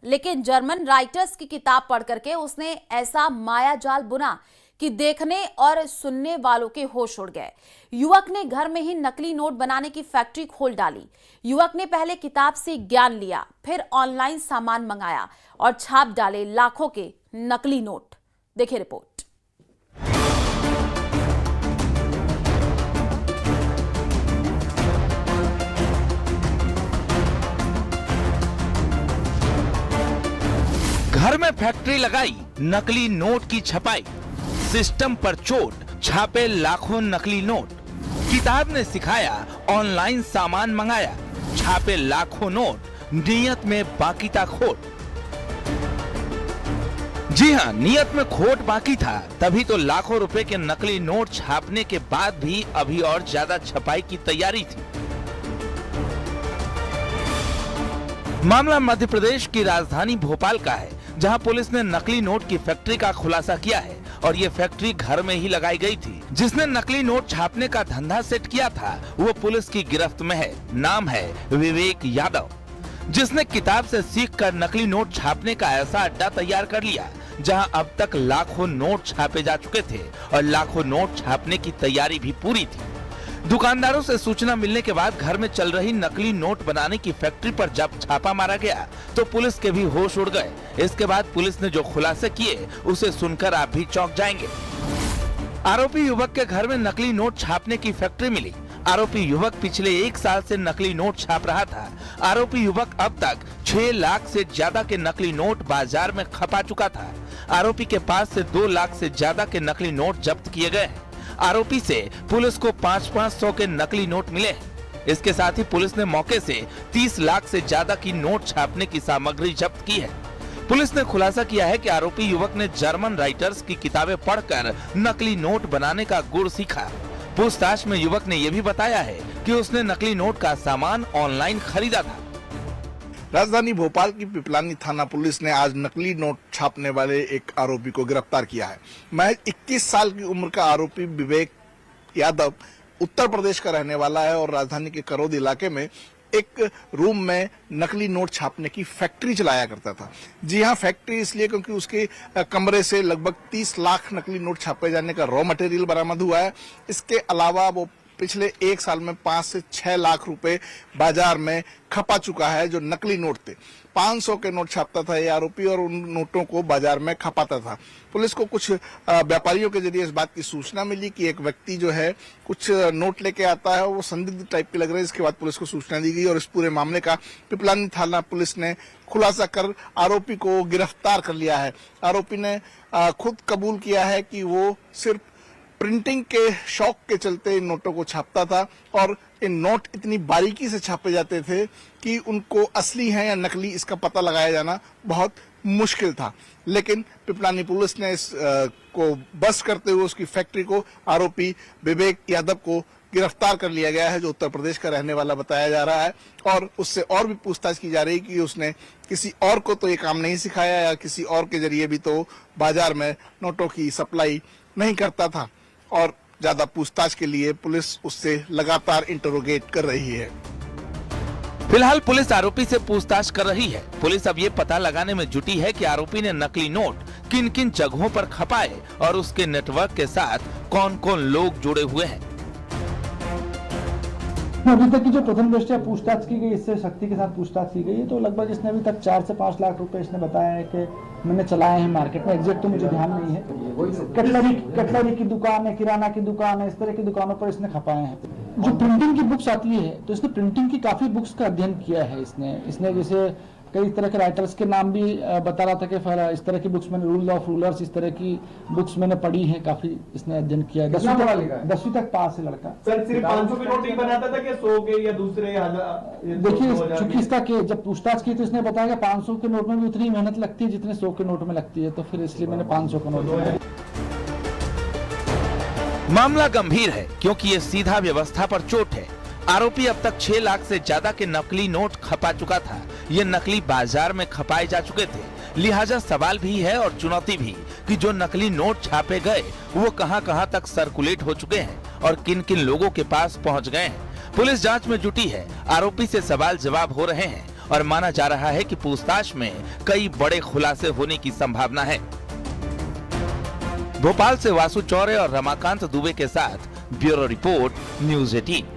लेकिन German writers की किताब पढ़ करके उसने ऐसा माया जाल बुना कि देखने और सुनने वालों के होश उड़ गए। युवक ने घर में ही नकली नोट बनाने की फैक्ट्री खोल डाली। युवक ने पहले किताब से ज्ञान लिया, फिर ऑनलाइन सामान मंगाया और छाप डाले लाखों के नकली नोट। देखिए रिपोर्ट। घर में फैक्ट्री लगाई, नकली नोट की छपाई, सिस्टम पर चोट, छापे लाखों नकली नोट। किताब ने सिखाया, ऑनलाइन सामान मंगाया, छापे लाखों नोट, नियत में बाकी था खोट। जी हां, नियत में खोट बाकी था, तभी तो लाखों रुपए के नकली नोट छापने के बाद भी अभी और ज्यादा छपाई की तैयारी थी। मामला मध्य प्रदेश की राजधानी भोपाल का है, जहां पुलिस ने नकली नोट की फैक्ट्री का खुलासा किया है और ये फैक्ट्री घर में ही लगाई गई थी। जिसने नकली नोट छापने का धंधा सेट किया था वो पुलिस की गिरफ्त में है। नाम है विवेक यादव, जिसने किताब से सीखकर नकली नोट छापने का ऐसा अड्डा तैयार कर लिया जहां अब तक लाखों नोट छापे जा चुके थे और लाखों नोट छापने की तैयारी भी पूरी थी। दुकानदारों से सूचना मिलने के बाद घर में चल रही नकली नोट बनाने की फैक्ट्री पर जब छापा मारा गया तो पुलिस के भी होश उड़ गए। इसके बाद पुलिस ने जो खुलासे किए उसे सुनकर आप भी चौंक जाएंगे। आरोपी युवक के घर में नकली नोट छापने की फैक्ट्री मिली। आरोपी युवक पिछले 1 साल से नकली नोट छाप रहा था। आरोपी युवक अब तक 6 लाख से ज्यादा के नकली नोट बाजार में खपा चुका था। आरोपी के पास से 2 लाख से ज्यादा के नकली नोट जब्त किए गए हैं। आरोपी से पुलिस को 500 के नकली नोट मिले हैं। इसके साथ ही पुलिस ने मौके से 30 लाख से ज्यादा की नोट छापने की सामग्री जब्त की है। पुलिस ने खुलासा किया है कि आरोपी युवक ने जर्मन राइटर्स की किताबें पढ़कर नकली नोट बनाने का गुर सीखा। पूछताछ में युवक ने यह भी बताया है कि उसने नकली नोट का सामान ऑनलाइन खरीदा था। राजधानी भोपाल की पिपलानी थाना पुलिस ने आज नकली नोट छापने वाले एक आरोपी को गिरफ्तार किया है। महज 21 साल की उम्र का आरोपी विवेक यादव उत्तर प्रदेश का रहने वाला है और राजधानी के करौद इलाके में एक रूम में नकली नोट छापने की फैक्ट्री चलाया करता था। जी हां, फैक्ट्री इसलिए क्योंकि उसके कमरे से लगभग 30 लाख नकली नोट छापे जाने का रॉ मटेरियल बरामद हुआ है। इसके अलावा वो पिछले 1 साल में 5 से 6 लाख रुपए बाजार में खपा चुका है। जो नकली नोट थे, 500 के नोट छापता था ये आरोपी और उन नोटों को बाजार में खपाता था। पुलिस को कुछ व्यापारियों के जरिए इस बात की सूचना मिली कि एक व्यक्ति जो है कुछ नोट लेके आता है, वो संदिग्ध टाइप के लग रहे हैं। इसके बाद पुलिस को सूचना दी गई और इस पूरे मामले का पिपलानी थाना पुलिस ने खुलासा कर आरोपी को गिरफ्तार कर लिया है। आरोपी ने खुद कबूल किया है कि वो सिर्फ प्रिंटिंग के शौक के चलते इन नोटों को छापता था और इन नोट इतनी बारीकी से छापे जाते थे कि उनको असली हैं या नकली इसका पता लगाया जाना बहुत मुश्किल था। लेकिन पिपलानी पुलिस ने इस को बस्ट करते हुए उसकी फैक्ट्री को आरोपी विवेक यादव को गिरफ्तार कर लिया गया है, जो उत्तर प्रदेश का रहने वाला बताया जा रहा है। और उससे और भी पूछताछ की जा रही है कि उसने किसी और को तो ये काम नहीं सिखाया या किसी और के जरिए भी तो बाजार में नोटों की सप्लाई नहीं करता था। और ज्यादा पूछताछ के लिए पुलिस उससे लगातार इंटरोगेट कर रही है। फिलहाल पुलिस आरोपी से पूछताछ कर रही है। पुलिस अब ये पता लगाने में जुटी है कि आरोपी ने नकली नोट किन किन जगहों पर खपाए और उसके नेटवर्क के साथ कौन कौन लोग जुड़े हुए हैं। अभी तक की जो प्रथम दृष्टया पूछताछ की गई, इससे शक्ति के साथ पूछताछ की गई है, तो लगभग इसने अभी तक 4 से 5 लाख रुपए इसने बताया है कि मैंने चलाए हैं मार्केट में। एग्जैक्ट तो मुझे ध्यान नहीं है। कटलरी की दुकान है, किराना की दुकान है, इस तरह की दुकानों पर इसने खपाए हैं। जो प्रिंटिंग की बुक्स आती है तो इसने प्रिंटिंग की काफी बुक्स का अध्ययन किया है। इसने जैसे कई तरह के राइटर्स के नाम भी बता रहा था कि इस तरह की बुक्स मैंने, रूल ऑफ रूलर्स, इस तरह की बुक्स मैंने पढ़ी है। काफी इसने अध्ययन किया है। 10वीं तक पास है लड़का। सर सिर्फ 500 के नोट ही बनाता था कि 100 के या दूसरे? देखिए, चूंकि इसका जब पूछताछ की तो इसने बताया कि 500 के नोट में भी उतनी मेहनत लगती है जितने 100 के नोट में लगती है, तो फिर इसलिए मैंने 500 का नोट बनाया। मामला गंभीर है क्योंकि ये सीधा व्यवस्था पर चोट है। आरोपी अब तक 6 लाख से ज्यादा के नकली नोट खपा चुका था। ये नकली बाजार में खपाए जा चुके थे। लिहाजा सवाल भी है और चुनौती भी कि जो नकली नोट छापे गए वो कहां-कहां तक सर्कुलेट हो चुके हैं और किन-किन लोगों के पास पहुंच गए हैं। पुलिस जांच में जुटी है। आरोपी से सवाल जवाब हो रहे हैं और माना जा रहा है कि पूछताछ में कई बड़े खुलासे होने की संभावना है। भोपाल से वासु चौरे और रमाकांत दुबे के साथ ब्यूरो रिपोर्ट, न्यूज़ 18।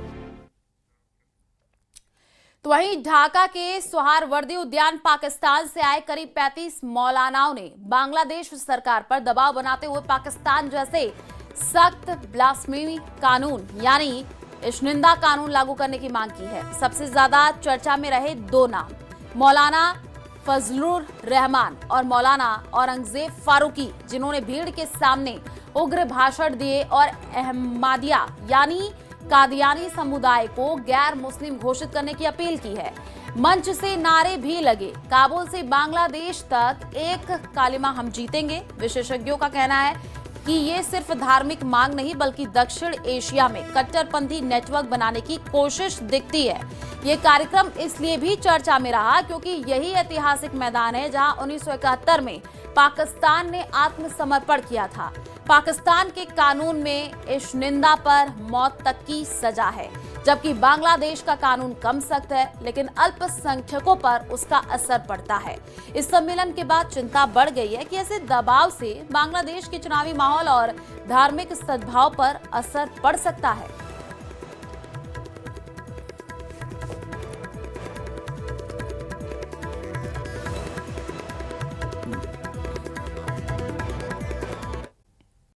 तो वहीं ढाका के सोहरावर्दी उद्यान पाकिस्तान से आए करीब 35 मौलानाओं ने बांग्लादेश सरकार पर दबाव बनाते हुए पाकिस्तान जैसे सख्त ब्लास्फेमी कानून यानी इश्निंदा कानून लागू करने की मांग की है। सबसे ज्यादा चर्चा में रहे दो नाम, मौलाना फजलुर रहमान और मौलाना औरंगजेब फारूकी, जिन्होंने भीड़ के सामने उग्र भाषण दिए और अहमदिया यानी कादियानी समुदाय को गैर मुस्लिम घोषित करने की अपील की है। मंच से नारे भी लगे, काबुल से बांग्लादेश तक एक कालिमा हम जीतेंगे। विशेषज्ञों का कहना है कि ये सिर्फ धार्मिक मांग नहीं बल्कि दक्षिण एशिया में कट्टरपंथी नेटवर्क बनाने की कोशिश दिखती है। ये कार्यक्रम इसलिए भी चर्चा में रहा क्योंकि यही ऐतिहासिक मैदान है जहां 1971 में पाकिस्तान ने आत्मसमर्पण किया था। पाकिस्तान के कानून में इश्निंदा पर मौत तक की सजा है, जबकि बांग्लादेश का कानून कम सख्त है लेकिन अल्पसंख्यकों पर उसका असर पड़ता है। इस सम्मेलन के बाद चिंता बढ़ गई है कि ऐसे दबाव से बांग्लादेश के चुनावी माहौल और धार्मिक सद्भाव पर असर पड़ सकता है।